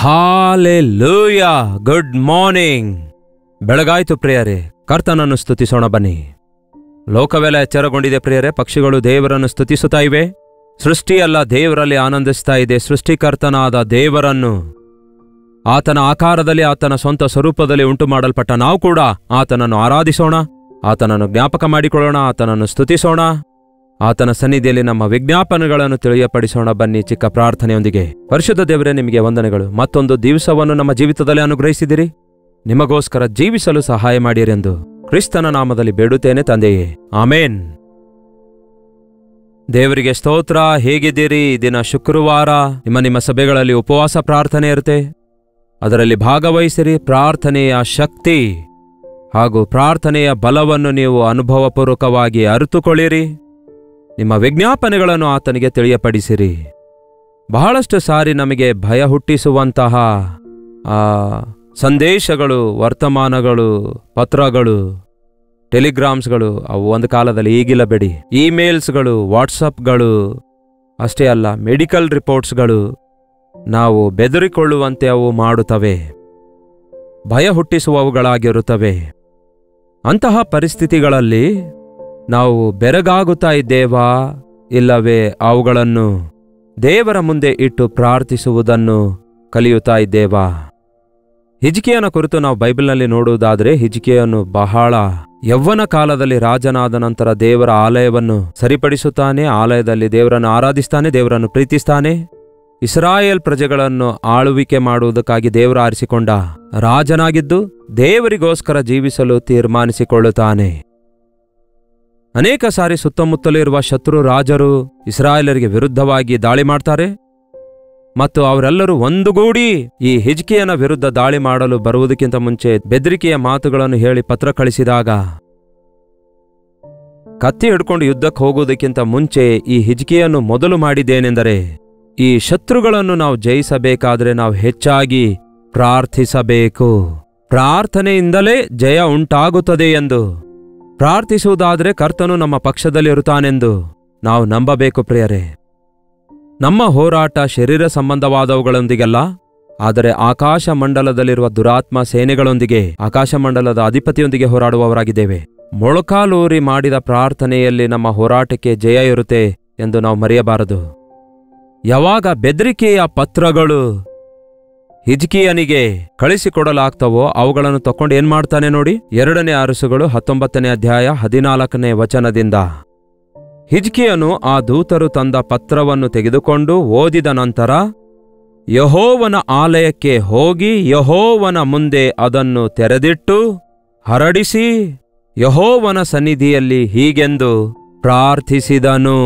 Hallelujah. Good morning. ಬೆಳಗಾಯ್ತು ಪ್ರಿಯರೇ, ಕರ್ತನನ್ನು ಸ್ತುತಿಸೋಣ ಬನ್ನಿ. ಲೋಕವೆಲ್ಲ ಎಚ್ಚರಗೊಂಡಿದೆ ಪ್ರಿಯರೇ. ಪಕ್ಷಿಗಳು ದೇವರನ್ನು ಸ್ತುತಿಸುತ್ತಾ ಇವೆ. ಸೃಷ್ಟಿಯಲ್ಲ ದೇವರಲ್ಲಿ ಆನಂದಿಸ್ತಾ ಇದೆ. ಸೃಷ್ಟಿಕರ್ತನಾದ ದೇವರನ್ನು, ಆತನ ಆಕಾರದಲ್ಲಿ, ಆತನ ಸ್ವಂತ ಸ್ವರೂಪದಲ್ಲಿ ಉಂಟು ಮಾಡಲ್ಪಟ್ಟ ನಾವು ಕೂಡ ಆತನನ್ನು ಆರಾಧಿಸೋಣ, ಆತನನ್ನು ಜ್ಞಾಪಕ ಮಾಡಿಕೊಳ್ಳೋಣ, ಆತನನ್ನು ಸ್ತುತಿಸೋಣ. ಆತನ ಸನ್ನಿಧಿಯಲ್ಲಿ ನಮ್ಮ ವಿಜ್ಞಾಪನೆಗಳನ್ನು ತಿಳಿಯಪಡಿಸೋಣ ಬನ್ನಿ ಚಿಕ್ಕ ಪ್ರಾರ್ಥನೆಯೊಂದಿಗೆ. ಪರಿಶುದ್ಧ ದೇವರೇ, ನಿಮಗೆ ವಂದನೆಗಳು. ಮತ್ತೊಂದು ದಿವಸವನ್ನು ನಮ್ಮ ಜೀವಿತದಲ್ಲಿ ಅನುಗ್ರಹಿಸಿದಿರಿ. ನಿಮಗೋಸ್ಕರ ಜೀವಿಸಲು ಸಹಾಯ ಮಾಡಿರೆಂದು ಕ್ರಿಸ್ತನ ನಾಮದಲ್ಲಿ ಬೇಡುತ್ತೇನೆ ತಂದೆಯೇ, ಆಮೇನ್. ದೇವರಿಗೆ ಸ್ತೋತ್ರ. ಹೇಗಿದ್ದೀರಿ? ದಿನ ಶುಕ್ರವಾರ. ನಿಮ್ಮ ಸಭೆಗಳಲ್ಲಿ ಉಪವಾಸ ಪ್ರಾರ್ಥನೆ ಇರುತ್ತೆ. ಅದರಲ್ಲಿ ಭಾಗವಹಿಸಿರಿ. ಪ್ರಾರ್ಥನೆಯ ಶಕ್ತಿ ಹಾಗೂ ಪ್ರಾರ್ಥನೆಯ ಬಲವನ್ನು ನೀವು ಅನುಭವಪೂರ್ವಕವಾಗಿ ಅರಿತುಕೊಳ್ಳಿರಿ. ನಿಮ್ಮ ವಿಜ್ಞಾಪನೆಗಳನ್ನು ಆತನಿಗೆ ತಿಳಿಯಪಡಿಸಿರಿ. ಬಹಳಷ್ಟು ಸಾರಿ ನಮಗೆ ಭಯ ಹುಟ್ಟಿಸುವಂತಹ ಸಂದೇಶಗಳು, ವರ್ತಮಾನಗಳು, ಪತ್ರಗಳು, ಟೆಲಿಗ್ರಾಮ್ಸ್ಗಳು, ಅವು ಒಂದು ಕಾಲದಲ್ಲಿ ಈಗಿಲ್ಲ ಬಿಡಿ. ಇಮೇಲ್ಸ್ಗಳು, ವಾಟ್ಸಪ್ಗಳು, ಅಷ್ಟೇ ಅಲ್ಲ, ಮೆಡಿಕಲ್ ರಿಪೋರ್ಟ್ಸ್ಗಳು ನಾವು ಬೆದರಿಕೊಳ್ಳುವಂತೆ ಅವು ಮಾಡುತ್ತವೆ, ಭಯ ಹುಟ್ಟಿಸುವವುಗಳಾಗಿರುತ್ತವೆ. ಅಂತಹ ಪರಿಸ್ಥಿತಿಗಳಲ್ಲಿ ನಾವು ಬೆರಗಾಗುತ್ತಾ ಇದ್ದೇವಾ, ಇಲ್ಲವೇ ಅವುಗಳನ್ನು ದೇವರ ಮುಂದೆ ಇಟ್ಟು ಪ್ರಾರ್ಥಿಸುವುದನ್ನು ಕಲಿಯುತ್ತಾ ಇದ್ದೇವಾ? ಹಿಜ್ಕೀಯನ ಕುರಿತು ನಾವು ಬೈಬಲ್ನಲ್ಲಿ ನೋಡುವುದಾದರೆ, ಹಿಜ್ಕೀಯನು ಬಹಳ ಯೌವನ ಕಾಲದಲ್ಲಿ ರಾಜನಾದ ನಂತರ ದೇವರ ಆಲಯವನ್ನು ಸರಿಪಡಿಸುತ್ತಾನೆ. ಆಲಯದಲ್ಲಿ ದೇವರನ್ನು ಆರಾಧಿಸ್ತಾನೆ, ದೇವರನ್ನು ಪ್ರೀತಿಸ್ತಾನೆ. ಇಸ್ರಾಯೇಲ್ ಪ್ರಜೆಗಳನ್ನು ಆಳುವಿಕೆ ಮಾಡುವುದಕ್ಕಾಗಿ ದೇವರು ಆರಿಸಿಕೊಂಡ ರಾಜನಾಗಿದ್ದು ದೇವರಿಗೋಸ್ಕರ ಜೀವಿಸಲು ತೀರ್ಮಾನಿಸಿಕೊಳ್ಳುತ್ತಾನೆ. ಅನೇಕ ಸಾರಿ ಸುತ್ತಮುತ್ತಲಿರುವ ಶತ್ರು ರಾಜರು ಇಸ್ರಾಯೇಲರಿಗೆ ವಿರುದ್ಧವಾಗಿ ದಾಳಿ ಮಾಡ್ತಾರೆ ಮತ್ತು ಅವರೆಲ್ಲರೂ ಒಂದುಗೂಡಿ ಈ ಹಿಜ್ಕೀಯನ ವಿರುದ್ಧ ದಾಳಿ ಮಾಡಲು ಬರುವುದಕ್ಕಿಂತ ಮುಂಚೆ ಬೆದರಿಕೆಯ ಮಾತುಗಳನ್ನು ಹೇಳಿ ಪತ್ರ ಕಳಿಸಿದಾಗ, ಕತ್ತಿ ಹಿಡ್ಕೊಂಡು ಯುದ್ಧಕ್ಕೆ ಹೋಗುವುದಕ್ಕಿಂತ ಮುಂಚೆ ಈ ಹಿಜ್ಕೀಯನು ಮೊದಲು ಮಾಡಿದ್ದೇನೆಂದರೆ, ಈ ಶತ್ರುಗಳನ್ನು ನಾವು ಜಯಿಸಬೇಕಾದರೆ ನಾವು ಹೆಚ್ಚಾಗಿ ಪ್ರಾರ್ಥಿಸಬೇಕು. ಪ್ರಾರ್ಥನೆಯಿಂದಲೇ ಜಯ ಉಂಟಾಗುತ್ತದೆ ಎಂದು, ಪ್ರಾರ್ಥಿಸುವುದಾದರೆ ಕರ್ತನು ನಮ್ಮ ಪಕ್ಷದಲ್ಲಿರುತ್ತಾನೆಂದು ನಾವು ನಂಬಬೇಕು ಪ್ರಿಯರೇ. ನಮ್ಮ ಹೋರಾಟ ಶರೀರ ಸಂಬಂಧವಾದವುಗಳೊಂದಿಗೆಲ್ಲ, ಆದರೆ ಆಕಾಶ ಮಂಡಲದಲ್ಲಿರುವ ದುರಾತ್ಮ ಸೇನೆಗಳೊಂದಿಗೆ, ಆಕಾಶ ಮಂಡಲದ ಅಧಿಪತಿಯೊಂದಿಗೆ ಹೋರಾಡುವವರಾಗಿದ್ದೇವೆ. ಮೊಳಕಾಲೂರಿ ಮಾಡಿದ ಪ್ರಾರ್ಥನೆಯಲ್ಲಿ ನಮ್ಮ ಹೋರಾಟಕ್ಕೆ ಜಯ ಇರುತ್ತೆ ಎಂದು ನಾವು ಮರೆಯಬಾರದು. ಯಾವಾಗ ಬೆದರಿಕೆಯ ಪತ್ರಗಳು ಹಿಜ್ಕೀಯನಿಗೆ ಕಳಿಸಿಕೊಡಲಾಗ್ತವೋ ಅವುಗಳನ್ನು ತಕೊಂಡು ಏನ್ ಮಾಡ್ತಾನೆ ನೋಡಿ. 2ನೇ ಅರಸುಗಳು 19ನೇ ಅಧ್ಯಾಯ 14ನೇ ವಚನದಿಂದ, ಹಿಜ್ಕೀಯನು ಆ ದೂತರು ತಂದ ಪತ್ರವನ್ನು ತೆಗೆದುಕೊಂಡು ಓದಿದ ನಂತರ ಯೆಹೋವನ ಆಲಯಕ್ಕೆ ಹೋಗಿ ಯೆಹೋವನ ಮುಂದೆ ಅದನ್ನು ತೆರೆದಿಟ್ಟು ಹರಡಿಸಿ ಯೆಹೋವನ ಸನ್ನಿಧಿಯಲ್ಲಿ ಹೀಗೆಂದು ಪ್ರಾರ್ಥಿಸಿದನು.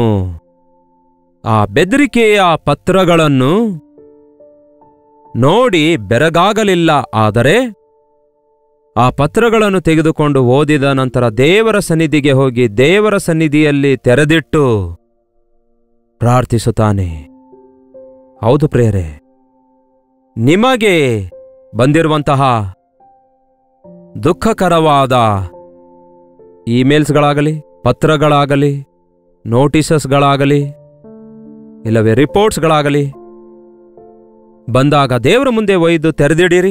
ಆ ಬೆದರಿಕೆಯ ಪತ್ರಗಳನ್ನು ನೋಡಿ ಬೆರಗಾಗಲಿಲ್ಲ. ಆದರೆ ಆ ಪತ್ರಗಳನ್ನು ತೆಗೆದುಕೊಂಡು ಓದಿದ ನಂತರ ದೇವರ ಸನ್ನಿಧಿಗೆ ಹೋಗಿ ದೇವರ ಸನ್ನಿಧಿಯಲ್ಲಿ ತೆರೆದಿಟ್ಟು ಪ್ರಾರ್ಥಿಸುತ್ತಾನೆ. ಹೌದು ಪ್ರಿಯರೇ, ನಿಮಗೆ ಬಂದಿರುವಂತಹ ದುಃಖಕರವಾದ ಇಮೇಲ್ಸ್ಗಳಾಗಲಿ, ಪತ್ರಗಳಾಗಲಿ, ನೋಟಿಸಸ್ಗಳಾಗಲಿ, ಇಲ್ಲವೇ ರಿಪೋರ್ಟ್ಸ್ಗಳಾಗಲಿ ಬಂದಾಗ ದೇವರ ಮುಂದೆ ಒಯ್ದು ತೆರೆದಿಡಿರಿ.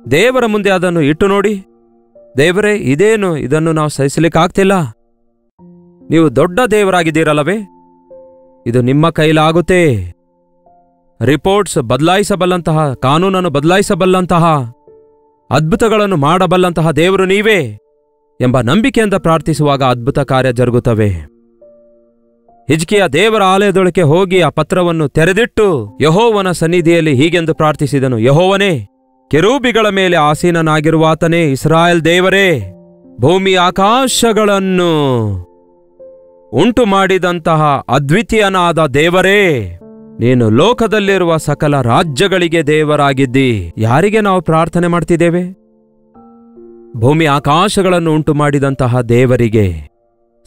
ದೇವರ ಮುಂದೆ ಅದನ್ನು ಇಟ್ಟು ನೋಡಿ. ದೇವರೇ, ಇದೇನು, ಇದನ್ನು ನಾವು ಸಹಿಸಲಿಕ್ಕಾಗ್ತಿಲ್ಲ. ನೀವು ದೊಡ್ಡ ದೇವರಾಗಿದ್ದೀರಲ್ಲವೇ, ಇದು ನಿಮ್ಮ ಕೈಲಾಗುತ್ತೆ. ರಿಪೋರ್ಟ್ಸ್ ಬದಲಾಯಿಸಬಲ್ಲಂತಹ, ಕಾನೂನನ್ನು ಬದಲಾಯಿಸಬಲ್ಲಂತಹ, ಅದ್ಭುತಗಳನ್ನು ಮಾಡಬಲ್ಲಂತಹ ದೇವರು ನೀವೇ ಎಂಬ ನಂಬಿಕೆಯಿಂದ ಪ್ರಾರ್ಥಿಸುವಾಗ ಅದ್ಭುತ ಕಾರ್ಯ ಜರುಗುತ್ತವೆ. ಹಿಜ್ಕೀಯ ದೇವರ ಆಲಯದೊಳಕ್ಕೆ ಹೋಗಿ ಆ ಪತ್ರವನ್ನು ತೆರೆದಿಟ್ಟು ಯೆಹೋವನ ಸನ್ನಿಧಿಯಲ್ಲಿ ಹೀಗೆಂದು ಪ್ರಾರ್ಥಿಸಿದನು. ಯೆಹೋವನೇ, ಕೆರೂಬಿಗಳ ಮೇಲೆ ಆಸೀನನಾಗಿರುವಾತನೇ, ಇಸ್ರಾಯೇಲ್ ದೇವರೇ, ಭೂಮಿ ಆಕಾಶಗಳನ್ನು ಉಂಟು ಮಾಡಿದಂತಹ ಅದ್ವಿತೀಯನಾದ ದೇವರೇ, ನೀನು ಲೋಕದಲ್ಲಿರುವ ಸಕಲ ರಾಜ್ಯಗಳಿಗೆ ದೇವರಾಗಿದ್ದಿ. ಯಾರಿಗೆ ನಾವು ಪ್ರಾರ್ಥನೆ ಮಾಡ್ತಿದ್ದೇವೆ? ಭೂಮಿ ಆಕಾಶಗಳನ್ನು ಉಂಟು ಮಾಡಿದಂತಹ ದೇವರಿಗೆ,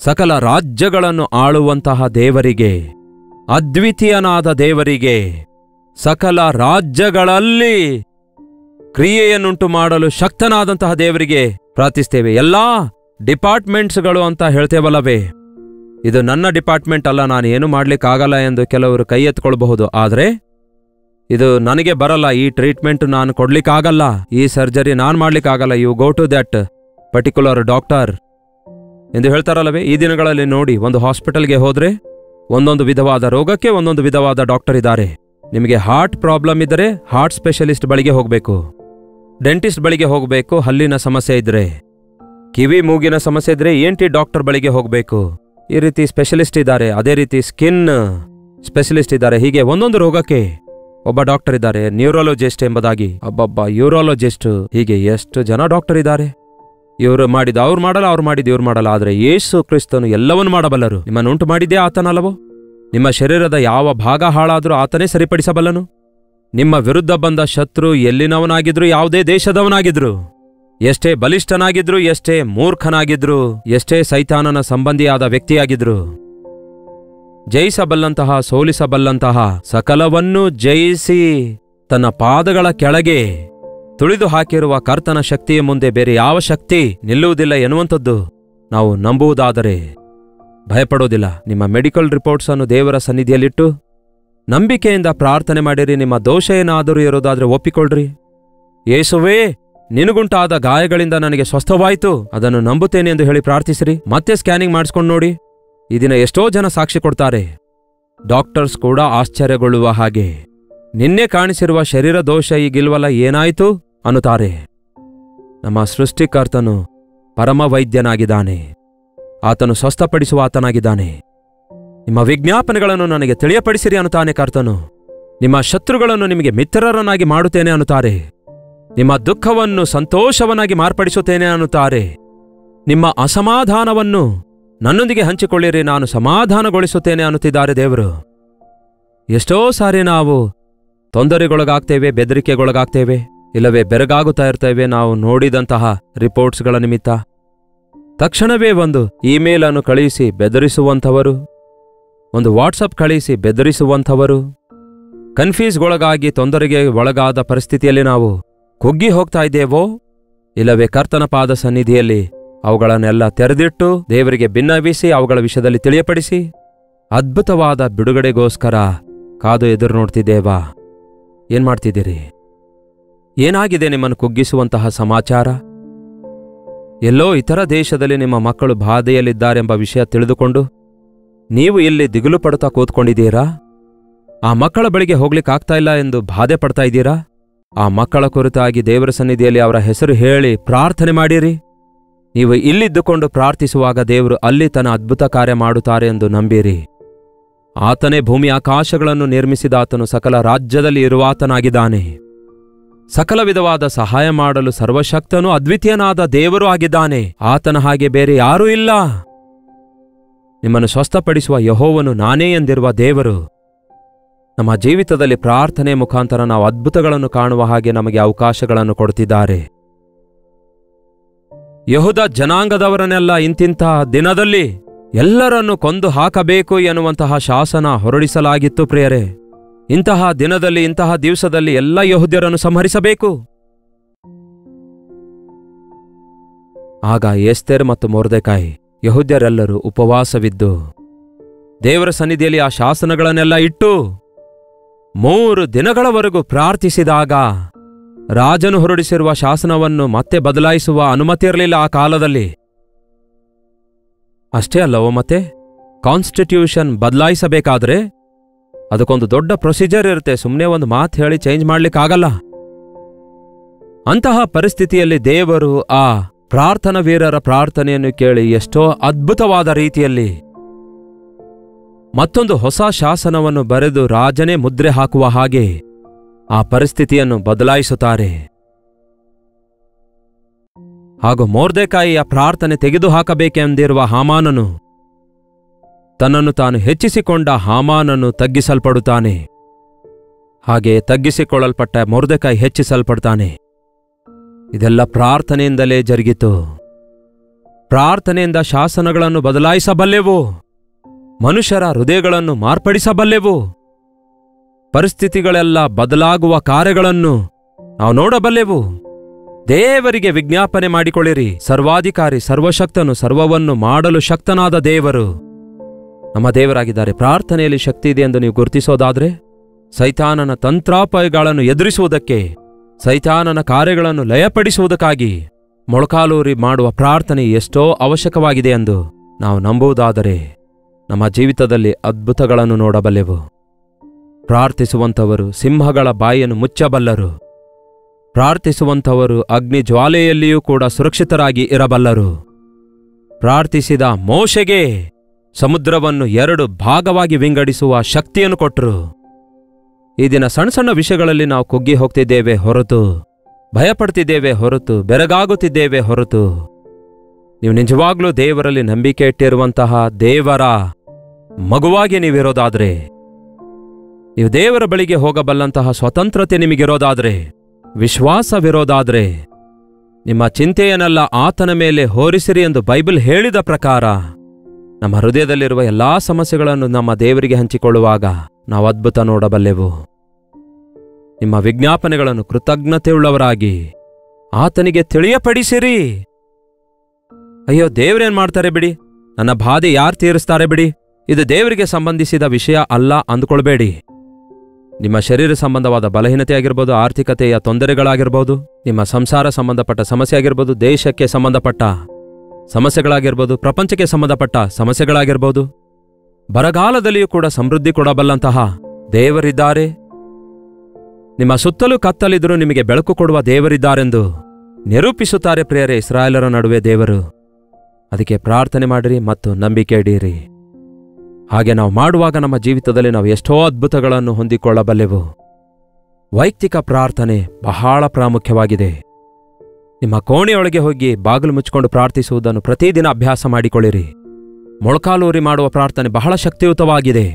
ಸಕಲ ರಾಜ್ಯಗಳನ್ನು ಆಳುವಂತಹ ದೇವರಿಗೆ, ಅದ್ವಿತೀಯನಾದ ದೇವರಿಗೆ, ಸಕಲ ರಾಜ್ಯಗಳಲ್ಲಿ ಕ್ರಿಯೆಯನ್ನುಂಟು ಮಾಡಲು ಶಕ್ತನಾದಂತಹ ದೇವರಿಗೆ ಪ್ರಾರ್ಥಿಸ್ತೇವೆ. ಎಲ್ಲಾ ಡಿಪಾರ್ಟ್ಮೆಂಟ್ಸ್ಗಳು ಅಂತ ಹೇಳ್ತೇವಲ್ಲವೇ, ಇದು ನನ್ನ ಡಿಪಾರ್ಟ್ಮೆಂಟ್ ಅಲ್ಲ, ನಾನು ಏನು ಮಾಡ್ಲಿಕ್ಕಾಗಲ್ಲ ಎಂದು ಕೆಲವರು ಕೈ ಎತ್ಕೊಳ್ಬಹುದು. ಆದರೆ ಇದು ನನಗೆ ಬರಲ್ಲ, ಈ ಟ್ರೀಟ್ಮೆಂಟ್ ನಾನು ಕೊಡ್ಲಿಕ್ಕಾಗಲ್ಲ, ಈ ಸರ್ಜರಿ ನಾನು ಮಾಡ್ಲಿಕ್ಕಾಗಲ್ಲ, you go to that particular doctor ಎಂದು ಹೇಳ್ತಾರಲ್ಲವೇ. ಈ ದಿನಗಳಲ್ಲಿ ನೋಡಿ, ಒಂದು ಹಾಸ್ಪಿಟಲ್ಗೆ ಹೋದ್ರೆ ಒಂದೊಂದು ವಿಧವಾದ ರೋಗಕ್ಕೆ ಒಂದೊಂದು ವಿಧವಾದ ಡಾಕ್ಟರ್ ಇದ್ದಾರೆ. ನಿಮಗೆ ಹಾರ್ಟ್ ಪ್ರಾಬ್ಲಮ್ ಇದ್ದರೆ ಹಾರ್ಟ್ ಸ್ಪೆಷಲಿಸ್ಟ್ ಬಳಿಗೆ ಹೋಗಬೇಕು, ಡೆಂಟಿಸ್ಟ್ ಬಳಿಗೆ ಹೋಗಬೇಕು. ಹಲ್ಲಿನ ಸಮಸ್ಯೆ ಇದ್ರೆ, ಕಿವಿ ಮೂಗಿನ ಸಮಸ್ಯೆ ಇದ್ರೆ ENT ಡಾಕ್ಟರ್ ಬಳಿಗೆ ಹೋಗಬೇಕು. ಈ ರೀತಿ ಸ್ಪೆಷಲಿಸ್ಟ್ ಇದ್ದಾರೆ. ಅದೇ ರೀತಿ ಸ್ಕಿನ್ ಸ್ಪೆಷಲಿಸ್ಟ್ ಇದ್ದಾರೆ. ಹೀಗೆ ಒಂದೊಂದು ರೋಗಕ್ಕೆ ಒಬ್ಬ ಡಾಕ್ಟರ್ ಇದ್ದಾರೆ. ನ್ಯೂರಾಲಜಿಸ್ಟ್ ಎಂಬುದಾಗಿ, ಯೂರಾಲಜಿಸ್ಟ್, ಹೀಗೆ ಎಷ್ಟು ಜನ ಡಾಕ್ಟರ್ ಇದ್ದಾರೆ. ಇವರು ಮಾಡಿದ ಅವ್ರು ಮಾಡಲ್ಲ, ಅವ್ರು ಮಾಡಿದ ಇವ್ರು ಮಾಡಲ್ಲ. ಆದರೆ ಯೇಸು ಕ್ರಿಸ್ತನು ಎಲ್ಲವನ್ನೂ ಮಾಡಬಲ್ಲರು. ನಿಮ್ಮನ್ನುಂಟು ಮಾಡಿದ್ದೇ ಆತನಲ್ಲವೋ? ನಿಮ್ಮ ಶರೀರದ ಯಾವ ಭಾಗ ಹಾಳಾದರೂ ಆತನೇ ಸರಿಪಡಿಸಬಲ್ಲನು. ನಿಮ್ಮ ವಿರುದ್ಧ ಬಂದ ಶತ್ರು ಎಲ್ಲಿನವನಾಗಿದ್ರು, ಯಾವುದೇ ದೇಶದವನಾಗಿದ್ರು, ಎಷ್ಟೇ ಬಲಿಷ್ಠನಾಗಿದ್ರು, ಎಷ್ಟೇ ಮೂರ್ಖನಾಗಿದ್ರು, ಎಷ್ಟೇ ಸೈತಾನನ ಸಂಬಂಧಿಯಾದ ವ್ಯಕ್ತಿಯಾಗಿದ್ರು, ಜಯಿಸಬಲ್ಲಂತಹ, ಸೋಲಿಸಬಲ್ಲಂತಹ, ಸಕಲವನ್ನೂ ಜಯಿಸಿ ತನ್ನ ಪಾದಗಳ ಕೆಳಗೆ ತುಳಿದು ಹಾಕಿರುವ ಕರ್ತನ ಶಕ್ತಿಯ ಮುಂದೆ ಬೇರೆ ಯಾವ ಶಕ್ತಿ ನಿಲ್ಲುವುದಿಲ್ಲ ಎನ್ನುವಂಥದ್ದು ನಾವು ನಂಬುವುದಾದರೆ ಭಯಪಡೋದಿಲ್ಲ. ನಿಮ್ಮ ಮೆಡಿಕಲ್ ರಿಪೋರ್ಟ್ಸ್ ಅನ್ನು ದೇವರ ಸನ್ನಿಧಿಯಲ್ಲಿಟ್ಟು ನಂಬಿಕೆಯಿಂದ ಪ್ರಾರ್ಥನೆ ಮಾಡಿರಿ. ನಿಮ್ಮ ದೋಷ ಏನಾದರೂ ಇರೋದಾದ್ರೆ ಒಪ್ಪಿಕೊಳ್ಳ್ರಿ. ಯೇಸುವೇ, ನಿನಗುಂಟಾದ ಗಾಯಗಳಿಂದ ನನಗೆ ಸ್ವಸ್ಥವಾಯಿತು, ಅದನ್ನು ನಂಬುತ್ತೇನೆ ಎಂದು ಹೇಳಿ ಪ್ರಾರ್ಥಿಸಿರಿ. ಮತ್ತೆ ಸ್ಕ್ಯಾನಿಂಗ್ ಮಾಡಿಸ್ಕೊಂಡು ನೋಡಿ. ಈ ದಿನ ಎಷ್ಟೋ ಜನ ಸಾಕ್ಷಿ ಕೊಡ್ತಾರೆ. ಡಾಕ್ಟರ್ಸ್ ಕೂಡ ಆಶ್ಚರ್ಯಗೊಳ್ಳುವ ಹಾಗೆ, ನಿನ್ನೆ ಕಾಣಿಸಿರುವ ಶರೀರ ದೋಷ ಈಗಿಲ್ವಲ್ಲ, ಏನಾಯಿತು ಅನ್ನುತ್ತಾರೆ. ನಮ್ಮ ಸೃಷ್ಟಿಕರ್ತನು ಪರಮ ವೈದ್ಯನಾಗಿದ್ದಾನೆ. ಆತನು ಸ್ವಸ್ಥಪಡಿಸುವ ಆತನಾಗಿದ್ದಾನೆ. ನಿಮ್ಮ ವಿಜ್ಞಾಪನೆಗಳನ್ನು ನನಗೆ ತಿಳಿಯಪಡಿಸಿರಿ ಅನ್ನುತ್ತಾನೆ ಕರ್ತನು. ನಿಮ್ಮ ಶತ್ರುಗಳನ್ನು ನಿಮಗೆ ಮಿತ್ರರನ್ನಾಗಿ ಮಾಡುತ್ತೇನೆ ಅನ್ನುತ್ತಾರೆ. ನಿಮ್ಮ ದುಃಖವನ್ನು ಸಂತೋಷವನ್ನಾಗಿ ಮಾರ್ಪಡಿಸುತ್ತೇನೆ ಅನ್ನುತ್ತಾರೆ. ನಿಮ್ಮ ಅಸಮಾಧಾನವನ್ನು ನನ್ನೊಂದಿಗೆ ಹಂಚಿಕೊಳ್ಳಿರಿ, ನಾನು ಸಮಾಧಾನಗೊಳಿಸುತ್ತೇನೆ ಅನ್ನುತ್ತಿದ್ದಾರೆ ದೇವರು. ಎಷ್ಟೋ ಸಾರಿ ನಾವು ತೊಂದರೆಗೊಳಗಾಗ್ತೇವೆ, ಬೆದರಿಕೆಗೊಳಗಾಗ್ತೇವೆ, ಇಲ್ಲವೇ ಬೆರಗಾಗುತ್ತಾ ಇರ್ತೇವೆ. ನಾವು ನೋಡಿದಂತಹ ರಿಪೋರ್ಟ್ಸ್ಗಳ ನಿಮಿತ್ತ ತಕ್ಷಣವೇ ಒಂದು ಇಮೇಲ್ ಅನ್ನು ಕಳುಹಿಸಿ ಬೆದರಿಸುವಂಥವರು, ಒಂದು ವಾಟ್ಸಪ್ ಕಳುಹಿಸಿ ಬೆದರಿಸುವಂಥವರು, ಕನ್ಫ್ಯೂಸ್ಗೊಳಗಾಗಿ ತೊಂದರೆಗೆ ಒಳಗಾದ ಪರಿಸ್ಥಿತಿಯಲ್ಲಿ ನಾವು ಕುಗ್ಗಿ ಹೋಗ್ತಾ ಇದ್ದೇವೋ, ಇಲ್ಲವೇ ಕರ್ತನ ಪಾದ ಸನ್ನಿಧಿಯಲ್ಲಿ ಅವುಗಳನ್ನೆಲ್ಲ ತೆರೆದಿಟ್ಟು ದೇವರಿಗೆ ಭಿನ್ನವಿಸಿ ಅವುಗಳ ವಿಷಯದಲ್ಲಿ ತಿಳಿಯಪಡಿಸಿ ಅದ್ಭುತವಾದ ಬಿಡುಗಡೆಗೋಸ್ಕರ ಕಾದು ಎದುರು ನೋಡ್ತಿದ್ದೇವಾ? ಏನ್ ಮಾಡ್ತಿದ್ದೀರಿ? ಏನಾಗಿದೆ ನಿಮ್ಮನ್ನು ಕುಗ್ಗಿಸುವಂತಹ ಸಮಾಚಾರ? ಎಲ್ಲೋ ಇತರ ದೇಶದಲ್ಲಿ ನಿಮ್ಮ ಮಕ್ಕಳು ಬಾಧೆಯಲ್ಲಿದ್ದಾರೆಂಬ ವಿಷಯ ತಿಳಿದುಕೊಂಡು ನೀವು ಇಲ್ಲಿ ದಿಗುಲು ಪಡುತ್ತಾ ಕೂತ್ಕೊಂಡಿದ್ದೀರಾ? ಆ ಮಕ್ಕಳ ಬಳಿಗೆ ಹೋಗ್ಲಿಕ್ಕಾಗ್ತಾ ಇಲ್ಲ ಎಂದು ಬಾಧೆ ಪಡ್ತಾ ಇದ್ದೀರಾ? ಆ ಮಕ್ಕಳ ಕುರಿತಾಗಿ ದೇವರ ಸನ್ನಿಧಿಯಲ್ಲಿ ಅವರ ಹೆಸರು ಹೇಳಿ ಪ್ರಾರ್ಥನೆ ಮಾಡಿರಿ. ನೀವು ಇಲ್ಲಿದ್ದುಕೊಂಡು ಪ್ರಾರ್ಥಿಸುವಾಗ ದೇವರು ಅಲ್ಲಿ ತನ್ನ ಅದ್ಭುತ ಕಾರ್ಯ ಮಾಡುತ್ತಾರೆ ಎಂದು ನಂಬಿರಿ. ಆತನೇ ಭೂಮಿ ಆಕಾಶಗಳನ್ನು ನಿರ್ಮಿಸಿದಾತನು, ಸಕಲ ರಾಜ್ಯದಲ್ಲಿ ಇರುವಾತನಾಗಿದ್ದಾನೆ. ಸಕಲ ವಿಧವಾದ ಸಹಾಯ ಮಾಡಲು ಸರ್ವಶಕ್ತನೂ ಅದ್ವಿತೀಯನಾದ ದೇವರು ಆಗಿದ್ದಾನೆ. ಆತನ ಹಾಗೆ ಬೇರೆ ಯಾರೂ ಇಲ್ಲ. ನಿಮ್ಮನ್ನು ಸ್ವಸ್ಥಪಡಿಸುವ ಯೆಹೋವನು ನಾನೇ ಎಂದಿರುವ ದೇವರು ನಮ್ಮ ಜೀವಿತದಲ್ಲಿ ಪ್ರಾರ್ಥನೆ ಮುಖಾಂತರ ನಾವು ಅದ್ಭುತಗಳನ್ನು ಕಾಣುವ ಹಾಗೆ ನಮಗೆ ಅವಕಾಶಗಳನ್ನು ಕೊಡುತ್ತಿದ್ದಾರೆ. ಯೆಹೂದ ಜನಾಂಗದವರನ್ನೆಲ್ಲ ಇಂತಿಂತಹ ದಿನದಲ್ಲಿ ಎಲ್ಲರನ್ನೂ ಕೊಂದು ಹಾಕಬೇಕು ಎನ್ನುವಂತಹ ಶಾಸನ ಹೊರಡಿಸಲಾಗಿತ್ತು ಪ್ರಿಯರೇ. ಇಂತಹ ದಿನದಲ್ಲಿ, ಇಂತಹ ದಿವಸದಲ್ಲಿ ಎಲ್ಲ ಯೆಹೂದ್ಯರನ್ನು ಸಂಹರಿಸಬೇಕು. ಆಗ ಎಸ್ತೇರ್ ಮತ್ತು ಮೊರ್ದೆಕಾಯಿ ಯೆಹೂದ್ಯರೆಲ್ಲರೂ ಉಪವಾಸವಿದ್ದು ದೇವರ ಸನ್ನಿಧಿಯಲ್ಲಿ ಆ ಶಾಸನಗಳನ್ನೆಲ್ಲ ಇಟ್ಟು 3 ದಿನಗಳವರೆಗೂ ಪ್ರಾರ್ಥಿಸಿದಾಗ ರಾಜನು ಹೊರಡಿಸಿರುವ ಶಾಸನವನ್ನು ಮತ್ತೆ ಬದಲಾಯಿಸುವ ಅನುಮತಿ ಇರಲಿಲ್ಲ ಆ ಕಾಲದಲ್ಲಿ. ಅಷ್ಟೇ ಅಲ್ಲವೋ, ಮತ್ತೆ ಕಾನ್ಸ್ಟಿಟ್ಯೂಷನ್ ಬದಲಾಯಿಸಬೇಕಾದ್ರೆ ಅದಕ್ಕೊಂದು ದೊಡ್ಡ ಪ್ರೊಸೀಜರ್ ಇರುತ್ತೆ. ಸುಮ್ಮನೆ ಒಂದು ಮಾತು ಹೇಳಿ ಚೇಂಜ್ ಮಾಡ್ಲಿಕ್ಕಾಗಲ್ಲ. ಅಂತಹ ಪರಿಸ್ಥಿತಿಯಲ್ಲಿ ದೇವರು ಆ ಪ್ರಾರ್ಥನಾ ವೀರರ ಪ್ರಾರ್ಥನೆಯನ್ನು ಕೇಳಿ ಎಷ್ಟೋ ಅದ್ಭುತವಾದ ರೀತಿಯಲ್ಲಿ ಮತ್ತೊಂದು ಹೊಸ ಶಾಸನವನ್ನು ಬರೆದು ರಾಜನೇ ಮುದ್ರೆ ಹಾಕುವ ಹಾಗೆ ಆ ಪರಿಸ್ಥಿತಿಯನ್ನು ಬದಲಾಯಿಸುತ್ತಾರೆ. ಹಾಗೂ ಮೊರ್ದೆಕಾಯಿಯ ಪ್ರಾರ್ಥನೆ ತೆಗೆದುಹಾಕಬೇಕೆಂದಿರುವ ಹಾಮಾನನು ತನ್ನನ್ನು ತಾನು ಹೆಚ್ಚಿಸಿಕೊಂಡ ಹಾಮಾನನು ತಗ್ಗಿಸಲ್ಪಡುತ್ತಾನೆ. ಹಾಗೆ ತಗ್ಗಿಸಿಕೊಳ್ಳಲ್ಪಟ್ಟ ಮೊರ್ದೆಕಾಯಿ ಹೆಚ್ಚಿಸಲ್ಪಡ್ತಾನೆ. ಇದೆಲ್ಲ ಪ್ರಾರ್ಥನೆಯಿಂದಲೇ ಜರುಗಿತು. ಪ್ರಾರ್ಥನೆಯಿಂದ ಶಾಸನಗಳನ್ನು ಬದಲಾಯಿಸಬಲ್ಲೆವು, ಮನುಷ್ಯರ ಹೃದಯಗಳನ್ನು ಮಾರ್ಪಡಿಸಬಲ್ಲೆವು, ಪರಿಸ್ಥಿತಿಗಳೆಲ್ಲ ಬದಲಾಗುವ ಕಾರ್ಯಗಳನ್ನು ನಾವು ನೋಡಬಲ್ಲೆವು. ದೇವರಿಗೆ ವಿಜ್ಞಾಪನೆ ಮಾಡಿಕೊಳ್ಳಿರಿ. ಸರ್ವಾಧಿಕಾರಿ, ಸರ್ವಶಕ್ತನು, ಸರ್ವವನ್ನು ಮಾಡಲು ಶಕ್ತನಾದ ದೇವರು ನಮ್ಮ ದೇವರಾಗಿದ್ದಾರೆ. ಪ್ರಾರ್ಥನೆಯಲ್ಲಿ ಶಕ್ತಿ ಇದೆ ಎಂದು ನೀವು ಗುರುತಿಸೋದಾದ್ರೆ ಸೈತಾನನ ತಂತ್ರಾಪಾಯಗಳನ್ನು ಎದುರಿಸುವುದಕ್ಕೆ, ಸೈತಾನನ ಕಾರ್ಯಗಳನ್ನು ಲಯಪಡಿಸುವುದಕ್ಕಾಗಿ ಮೊಳಕಾಲೂರಿ ಮಾಡುವ ಪ್ರಾರ್ಥನೆ ಎಷ್ಟೋ ಅವಶ್ಯಕವಾಗಿದೆ ಎಂದು ನಾವು ನಂಬುವುದಾದರೆ ನಮ್ಮ ಜೀವಿತದಲ್ಲಿ ಅದ್ಭುತಗಳನ್ನು ನೋಡಬಲ್ಲೆವು. ಪ್ರಾರ್ಥಿಸುವಂಥವರು ಸಿಂಹಗಳ ಬಾಯಿಯನ್ನು ಮುಚ್ಚಬಲ್ಲರು. ಪ್ರಾರ್ಥಿಸುವಂಥವರು ಅಗ್ನಿ ಜ್ವಾಲೆಯಲ್ಲಿಯೂ ಕೂಡ ಸುರಕ್ಷಿತರಾಗಿ ಇರಬಲ್ಲರು. ಪ್ರಾರ್ಥಿಸಿದ ಮೋಶೆಗೆ ಸಮುದ್ರವನ್ನು 2 ಭಾಗವಾಗಿ ವಿಂಗಡಿಸುವ ಶಕ್ತಿಯನ್ನು ಕೊಟ್ಟರು. ಈ ದಿನ ಸಣ್ಣ ಸಣ್ಣ ವಿಷಯಗಳಲ್ಲಿ ನಾವು ಕುಗ್ಗಿ ಹೋಗ್ತಿದ್ದೇವೆ ಹೊರತು, ಭಯಪಡ್ತಿದ್ದೇವೆ ಹೊರತು, ಬೆರಗಾಗುತ್ತಿದ್ದೇವೆ ಹೊರತು, ನೀವು ನಿಜವಾಗ್ಲೂ ದೇವರಲ್ಲಿ ನಂಬಿಕೆ ಇಟ್ಟಿರುವಂತಹ ದೇವರ ಮಗುವಾಗಿ ನೀವಿರೋದಾದ್ರೆ, ನೀವು ದೇವರ ಬಳಿಗೆ ಹೋಗಬಲ್ಲಂತಹ ಸ್ವತಂತ್ರತೆ ನಿಮಗಿರೋದಾದ್ರೆ, ವಿಶ್ವಾಸವಿರೋದಾದ್ರೆ, ನಿಮ್ಮ ಚಿಂತೆಯನ್ನೆಲ್ಲ ಆತನ ಮೇಲೆ ಹೋರಿಸಿರಿ ಎಂದು ಬೈಬಲ್ ಹೇಳಿದ ಪ್ರಕಾರ ನಮ್ಮ ಹೃದಯದಲ್ಲಿರುವ ಎಲ್ಲಾ ಸಮಸ್ಯೆಗಳನ್ನು ನಮ್ಮ ದೇವರಿಗೆ ಹಂಚಿಕೊಳ್ಳುವಾಗ ನಾವು ಅದ್ಭುತ ನೋಡಬಲ್ಲೆವು. ನಿಮ್ಮ ವಿಜ್ಞಾಪನೆಗಳನ್ನು ಕೃತಜ್ಞತೆಯುಳ್ಳವರಾಗಿ ಆತನಿಗೆ ತಿಳಿಯಪಡಿಸಿರಿ. ಅಯ್ಯೋ, ದೇವರೇನ್ ಮಾಡ್ತಾರೆ ಬಿಡಿ, ನನ್ನ ಬಾಧೆ ಯಾರು ತೀರಿಸ್ತಾರೆ ಬಿಡಿ, ಇದು ದೇವರಿಗೆ ಸಂಬಂಧಿಸಿದ ವಿಷಯ ಅಲ್ಲ ಅಂದುಕೊಳ್ಬೇಡಿ. ನಿಮ್ಮ ಶರೀರ ಸಂಬಂಧವಾದ ಬಲಹೀನತೆ ಆಗಿರ್ಬೋದು, ಆರ್ಥಿಕತೆಯ ತೊಂದರೆಗಳಾಗಿರ್ಬೋದು, ನಿಮ್ಮ ಸಂಸಾರ ಸಂಬಂಧಪಟ್ಟ ಸಮಸ್ಯೆ ಆಗಿರ್ಬೋದು, ದೇಶಕ್ಕೆ ಸಂಬಂಧಪಟ್ಟ ಸಮಸ್ಯೆಗಳಾಗಿರ್ಬೋದು, ಪ್ರಪಂಚಕ್ಕೆ ಸಂಬಂಧಪಟ್ಟ ಸಮಸ್ಯೆಗಳಾಗಿರ್ಬೋದು, ಬರಗಾಲದಲ್ಲಿಯೂ ಕೂಡ ಸಮೃದ್ಧಿ ಕೊಡಬಲ್ಲಂತಹ ದೇವರಿದ್ದಾರೆ. ನಿಮ್ಮ ಸುತ್ತಲೂ ಕತ್ತಲಿದ್ರೂ ನಿಮಗೆ ಬೆಳಕು ಕೊಡುವ ದೇವರಿದ್ದಾರೆಂದು ನಿರೂಪಿಸುತ್ತಾರೆ ಪ್ರಿಯರೇ ಇಸ್ರಾಯೇಲರ ನಡುವೆ ದೇವರು. ಅದಕ್ಕೆ ಪ್ರಾರ್ಥನೆ ಮಾಡಿರಿ ಮತ್ತು ನಂಬಿಕೆ ಇಡೀರಿ. ಹಾಗೆ ನಾವು ಮಾಡುವಾಗ ನಮ್ಮ ಜೀವಿತದಲ್ಲಿ ನಾವು ಎಷ್ಟೋ ಅದ್ಭುತಗಳನ್ನು ಹೊಂದಿಕೊಳ್ಳಬಲ್ಲೆವು. ವೈಯಕ್ತಿಕ ಪ್ರಾರ್ಥನೆ ಬಹಳ ಪ್ರಾಮುಖ್ಯವಾಗಿದೆ. ನಿಮ್ಮ ಕೋಣೆಯೊಳಗೆ ಹೋಗಿ ಬಾಗಿಲು ಮುಚ್ಚಿಕೊಂಡು ಪ್ರಾರ್ಥಿಸುವುದನ್ನು ಪ್ರತಿದಿನ ಅಭ್ಯಾಸ ಮಾಡಿಕೊಳ್ಳಿರಿ. ಮೊಳಕಾಲೂರಿ ಮಾಡುವ ಪ್ರಾರ್ಥನೆ ಬಹಳ ಶಕ್ತಿಯುತವಾಗಿದೆ.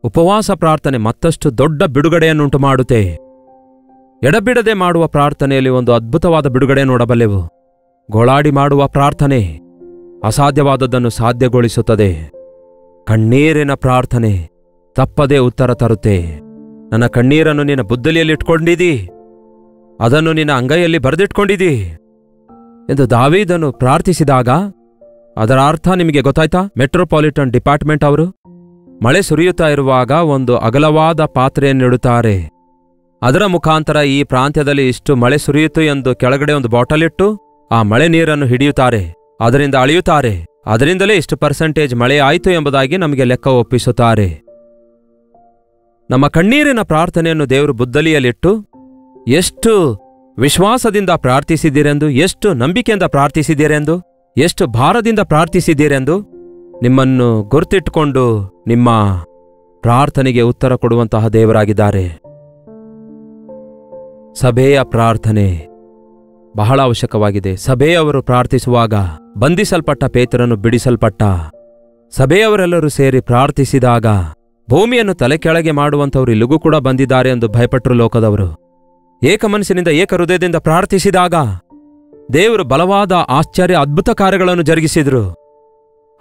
ಉಪವಾಸ ಪ್ರಾರ್ಥನೆ ಮತ್ತಷ್ಟು ದೊಡ್ಡ ಬಿಡುಗಡೆಯನ್ನುಂಟು ಮಾಡುತ್ತೆ. ಎಡಬಿಡದೆ ಮಾಡುವ ಪ್ರಾರ್ಥನೆಯಲ್ಲಿ ಒಂದು ಅದ್ಭುತವಾದ ಬಿಡುಗಡೆ ನೋಡಬಲ್ಲೆವು. ಗೋಳಾಡಿ ಮಾಡುವ ಪ್ರಾರ್ಥನೆ ಅಸಾಧ್ಯವಾದದ್ದನ್ನು ಸಾಧ್ಯಗೊಳಿಸುತ್ತದೆ. ಕಣ್ಣೀರಿನ ಪ್ರಾರ್ಥನೆ ತಪ್ಪದೇ ಉತ್ತರ ತರುತ್ತೆ. ನನ್ನ ಕಣ್ಣೀರನ್ನು ನಿನ್ನ ಬುದ್ದಲಿಯಲ್ಲಿಟ್ಕೊಂಡಿದ್ದೀ, ಅದನ್ನು ನಿನ್ನ ಅಂಗೈಯಲ್ಲಿ ಬರೆದಿಟ್ಕೊಂಡಿದ್ದೀ ಎಂದು ದಾವೀದನು ಪ್ರಾರ್ಥಿಸಿದಾಗ ಅದರ ಅರ್ಥ ನಿಮಗೆ ಗೊತ್ತಾಯ್ತಾ? ಮೆಟ್ರೋಪಾಲಿಟನ್ ಡಿಪಾರ್ಟ್ಮೆಂಟ್ ಅವರು ಮಳೆ ಸುರಿಯುತ್ತಾ ಇರುವಾಗ ಒಂದು ಅಗಲವಾದ ಪಾತ್ರೆಯನ್ನಿಡುತ್ತಾರೆ. ಅದರ ಮುಖಾಂತರ ಈ ಪ್ರಾಂತ್ಯದಲ್ಲಿ ಇಷ್ಟು ಮಳೆ ಸುರಿಯಿತು ಎಂದು ಕೆಳಗಡೆ ಒಂದು ಬಾಟಲ್ ಇಟ್ಟು ಆ ಮಳೆ ನೀರನ್ನು ಹಿಡಿಯುತ್ತಾರೆ, ಅದರಿಂದ ಅಳೆಯುತ್ತಾರೆ. ಅದರಿಂದಲೇ ಇಷ್ಟು ಪರ್ಸೆಂಟೇಜ್ ಮಳೆ ಆಯಿತು ಎಂಬುದಾಗಿ ನಮಗೆ ಲೆಕ್ಕ ಒಪ್ಪಿಸುತ್ತಾರೆ. ನಮ್ಮ ಕಣ್ಣೀರಿನ ಪ್ರಾರ್ಥನೆಯನ್ನು ದೇವರು ಬುದ್ದಲಿಯಲ್ಲಿಟ್ಟು ಎಷ್ಟು ವಿಶ್ವಾಸದಿಂದ ಪ್ರಾರ್ಥಿಸಿದ್ದೀರೆಂದು, ಎಷ್ಟು ನಂಬಿಕೆಯಿಂದ ಪ್ರಾರ್ಥಿಸಿದ್ದೀರೆಂದು, ಎಷ್ಟು ಭಾರದಿಂದ ಪ್ರಾರ್ಥಿಸಿದ್ದೀರೆಂದು ನಿಮ್ಮನ್ನು ಗುರ್ತಿಟ್ಟುಕೊಂಡು ನಿಮ್ಮ ಪ್ರಾರ್ಥನೆಗೆ ಉತ್ತರ ಕೊಡುವಂತಹ ದೇವರಾಗಿದ್ದಾರೆ. ಸಭೆಯ ಪ್ರಾರ್ಥನೆ ಬಹಳ ಅವಶ್ಯಕವಾಗಿದೆ. ಸಭೆಯವರು ಪ್ರಾರ್ಥಿಸುವಾಗ ಬಂಧಿಸಲ್ಪಟ್ಟ ಪೇತ್ರನು ಬಿಡಿಸಲ್ಪಟ್ಟ. ಸಭೆಯವರೆಲ್ಲರೂ ಸೇರಿ ಪ್ರಾರ್ಥಿಸಿದಾಗ ಭೂಮಿಯನ್ನು ತಲೆಕೆಳಗೆ ಮಾಡುವಂಥವರು ಇಲ್ಲಿಗೂ ಕೂಡ ಬಂದಿದ್ದಾರೆ ಎಂದು ಭಯಪಟ್ಟರು ಲೋಕದವರು. ಏಕ ಮನಸ್ಸಿನಿಂದ ಏಕ ಹೃದಯದಿಂದ ಪ್ರಾರ್ಥಿಸಿದಾಗ ದೇವರು ಬಲವಾದ ಆಶ್ಚರ್ಯ ಅದ್ಭುತ ಕಾರ್ಯಗಳನ್ನು ಜರುಗಿಸಿದ್ರು.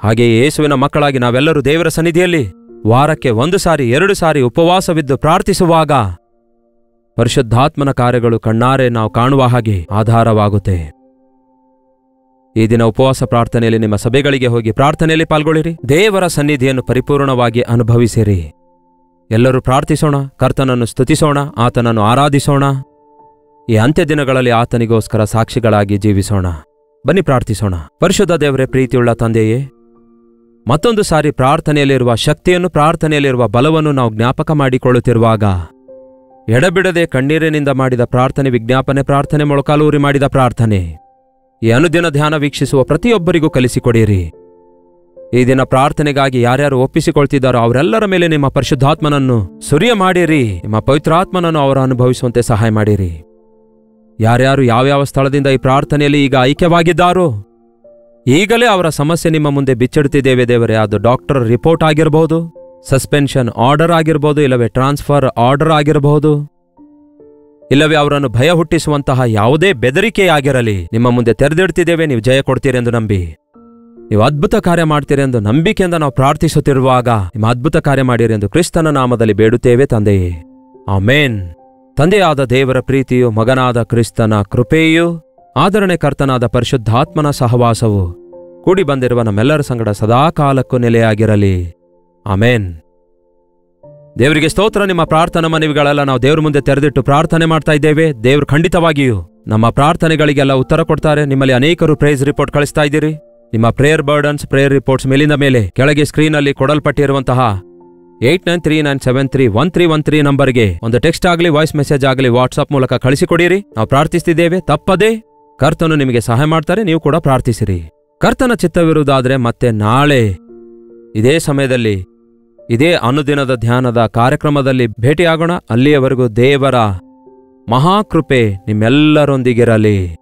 ಹಾಗೆಯೇ ಯೇಸುವಿನ ಮಕ್ಕಳಾಗಿ ನಾವೆಲ್ಲರೂ ದೇವರ ಸನ್ನಿಧಿಯಲ್ಲಿ ವಾರಕ್ಕೆ 1 ಸಾರಿ 2 ಸಾರಿ ಉಪವಾಸವಿದ್ದು ಪ್ರಾರ್ಥಿಸುವಾಗ ಪರಿಶುದ್ಧಾತ್ಮನ ಕಾರ್ಯಗಳು ಕಣ್ಣಾರೆ ನಾವು ಕಾಣುವ ಹಾಗೆ ಆಧಾರವಾಗುತ್ತೆ. ಈ ದಿನ ಉಪವಾಸ ಪ್ರಾರ್ಥನೆಯಲ್ಲಿ ನಿಮ್ಮ ಸಭೆಗಳಿಗೆ ಹೋಗಿ ಪ್ರಾರ್ಥನೆಯಲ್ಲಿ ಪಾಲ್ಗೊಳ್ಳಿರಿ. ದೇವರ ಸನ್ನಿಧಿಯನ್ನು ಪರಿಪೂರ್ಣವಾಗಿ ಅನುಭವಿಸಿರಿ. ಎಲ್ಲರೂ ಪ್ರಾರ್ಥಿಸೋಣ, ಕರ್ತನನ್ನು ಸ್ತುತಿಸೋಣ, ಆತನನ್ನು ಆರಾಧಿಸೋಣ. ಈ ಅಂತ್ಯ ದಿನಗಳಲ್ಲಿ ಆತನಿಗೋಸ್ಕರ ಸಾಕ್ಷಿಗಳಾಗಿ ಜೀವಿಸೋಣ. ಬನ್ನಿ ಪ್ರಾರ್ಥಿಸೋಣ. ಪರಿಶುದ್ಧ ದೇವರೇ, ಪ್ರೀತಿಯುಳ್ಳ ತಂದೆಯೇ, ಮತ್ತೊಂದು ಸಾರಿ ಪ್ರಾರ್ಥನೆಯಲ್ಲಿರುವ ಶಕ್ತಿಯನ್ನು, ಪ್ರಾರ್ಥನೆಯಲ್ಲಿರುವ ಬಲವನ್ನು ನಾವು ಜ್ಞಾಪಕ ಮಾಡಿಕೊಳ್ಳುತ್ತಿರುವಾಗ ಎಡಬಿಡದೆ ಕಣ್ಣೀರಿನಿಂದ ಮಾಡಿದ ಪ್ರಾರ್ಥನೆ, ವಿಜ್ಞಾಪನೆ ಪ್ರಾರ್ಥನೆ, ಮೊಳಕಾಲೂರಿ ಮಾಡಿದ ಪ್ರಾರ್ಥನೆ ಈ ಅನುದಿನ ಧ್ಯಾನ ವೀಕ್ಷಿಸುವ ಪ್ರತಿಯೊಬ್ಬರಿಗೂ ಕಲಿಸಿಕೊಡಿರಿ. ಈ ದಿನ ಪ್ರಾರ್ಥನೆಗಾಗಿ ಯಾರ್ಯಾರು ಒಪ್ಪಿಸಿಕೊಳ್ತಿದ್ದಾರೋ ಅವರೆಲ್ಲರ ಮೇಲೆ ನಿಮ್ಮ ಪರಿಶುದ್ಧಾತ್ಮನನ್ನು ಸುರಿಯ ಮಾಡಿರಿ. ನಿಮ್ಮ ಪವಿತ್ರಾತ್ಮನನ್ನು ಅವರು ಅನುಭವಿಸುವಂತೆ ಸಹಾಯ ಮಾಡಿರಿ. ಯಾರ್ಯಾರು ಯಾವ್ಯಾವ ಸ್ಥಳದಿಂದ ಈ ಪ್ರಾರ್ಥನೆಯಲ್ಲಿ ಈಗ ಐಕ್ಯವಾಗಿದ್ದಾರೋ ಈಗಲೇ ಅವರ ಸಮಸ್ಯೆ ನಿಮ್ಮ ಮುಂದೆ ಬಿಚ್ಚಿಡುತ್ತಿದ್ದೇವೆ ದೇವರೇ. ಅದು ಡಾಕ್ಟರ್ ರಿಪೋರ್ಟ್ ಆಗಿರಬಹುದು, ಸಸ್ಪೆನ್ಷನ್ ಆರ್ಡರ್ ಆಗಿರಬಹುದು, ಇಲ್ಲವೇ ಟ್ರಾನ್ಸ್ಫರ್ ಆರ್ಡರ್ ಆಗಿರಬಹುದು, ಇಲ್ಲವೇ ಅವರನ್ನು ಭಯ ಹುಟ್ಟಿಸುವಂತಹ ಯಾವುದೇ ಬೆದರಿಕೆಯಾಗಿರಲಿ, ನಿಮ್ಮ ಮುಂದೆ ತೆರೆದಿಡ್ತಿದ್ದೇವೆ. ನೀವು ಜಯ ಕೊಡ್ತೀರೆಂದು ನಂಬಿ, ನೀವು ಅದ್ಭುತ ಕಾರ್ಯ ಮಾಡ್ತೀರೆಂದು ನಂಬಿಕೆಯಿಂದ ನಾವು ಪ್ರಾರ್ಥಿಸುತ್ತಿರುವಾಗ ನಿಮ್ಮ ಅದ್ಭುತ ಕಾರ್ಯ ಮಾಡಿರೆಂದು ಕ್ರಿಸ್ತನ ನಾಮದಲ್ಲಿ ಬೇಡುತ್ತೇವೆ ತಂದೆಯೇ, ಆಮೇನ್. ತಂದೆಯಾದ ದೇವರ ಪ್ರೀತಿಯು, ಮಗನಾದ ಕ್ರಿಸ್ತನ ಕೃಪೆಯೂ, ಆದರಣೆ ಕರ್ತನಾದ ಪರಿಶುದ್ಧಾತ್ಮನ ಸಹವಾಸವು ಕೂಡಿ ಬಂದಿರುವ ನಮ್ಮೆಲ್ಲರ ಸಂಗಡ ಸದಾಕಾಲಕ್ಕೂ ನೆಲೆಯಾಗಿರಲಿ. ಆಮೇನ್. ದೇವರಿಗೆ ಸ್ತೋತ್ರ. ನಿಮ್ಮ ಪ್ರಾರ್ಥನಾ ಮನವಿಗಳೆಲ್ಲ ನಾವು ದೇವ್ರ ಮುಂದೆ ತೆರೆದಿಟ್ಟು ಪ್ರಾರ್ಥನೆ ಮಾಡ್ತಾ ಇದ್ದೇವೆ. ದೇವ್ರು ಖಂಡಿತವಾಗಿಯೂ ನಮ್ಮ ಪ್ರಾರ್ಥನೆಗಳಿಗೆಲ್ಲ ಉತ್ತರ ಕೊಡ್ತಾರೆ. ನಿಮ್ಮಲ್ಲಿ ಅನೇಕರು ಪ್ರೇಯರ್ ರಿಪೋರ್ಟ್ ಕಳಿಸ್ತಾ ಇದ್ದೀರಿ. ನಿಮ್ಮ ಪ್ರೇಯರ್ ಬರ್ಡನ್ಸ್, ಪ್ರೇಯರ್ ರಿಪೋರ್ಟ್ಸ್ ಮೇಲಿಂದ ಮೇಲೆ ಕೆಳಗೆ ಸ್ಕ್ರೀನಲ್ಲಿ ಕೊಡಲ್ಪಟ್ಟಿರುವಂತಹ 8939731313 ನಂಬರ್ಗೆ ಒಂದು ಟೆಕ್ಸ್ಟ್ ಆಗಲಿ, ವಾಯ್ಸ್ ಮೆಸೇಜ್ ಆಗಲಿ ವಾಟ್ಸ್ಆಪ್ ಮೂಲಕ ಕಳಿಸಿಕೊಡಿರಿ. ನಾವು ಪ್ರಾರ್ಥಿಸ್ತಿದ್ದೇವೆ. ತಪ್ಪದೇ ಕರ್ತನು ನಿಮಗೆ ಸಹಾಯ ಮಾಡ್ತಾರೆ. ನೀವು ಕೂಡ ಪ್ರಾರ್ಥಿಸಿರಿ. ಕರ್ತನ ಚಿತ್ತವಿರುವುದಾದ್ರೆ ಮತ್ತೆ ನಾಳೆ ಇದೇ ಸಮಯದಲ್ಲಿ ಇದೇ ಅನುದಿನದ ಧ್ಯಾನದ ಕಾರ್ಯಕ್ರಮದಲ್ಲಿ ಭೇಟಿಯಾಗೋಣ. ಅಲ್ಲಿಯವರೆಗೂ ದೇವರ ಮಹಾಕೃಪೆ ನಿಮ್ಮೆಲ್ಲರೊಂದಿಗಿರಲಿ.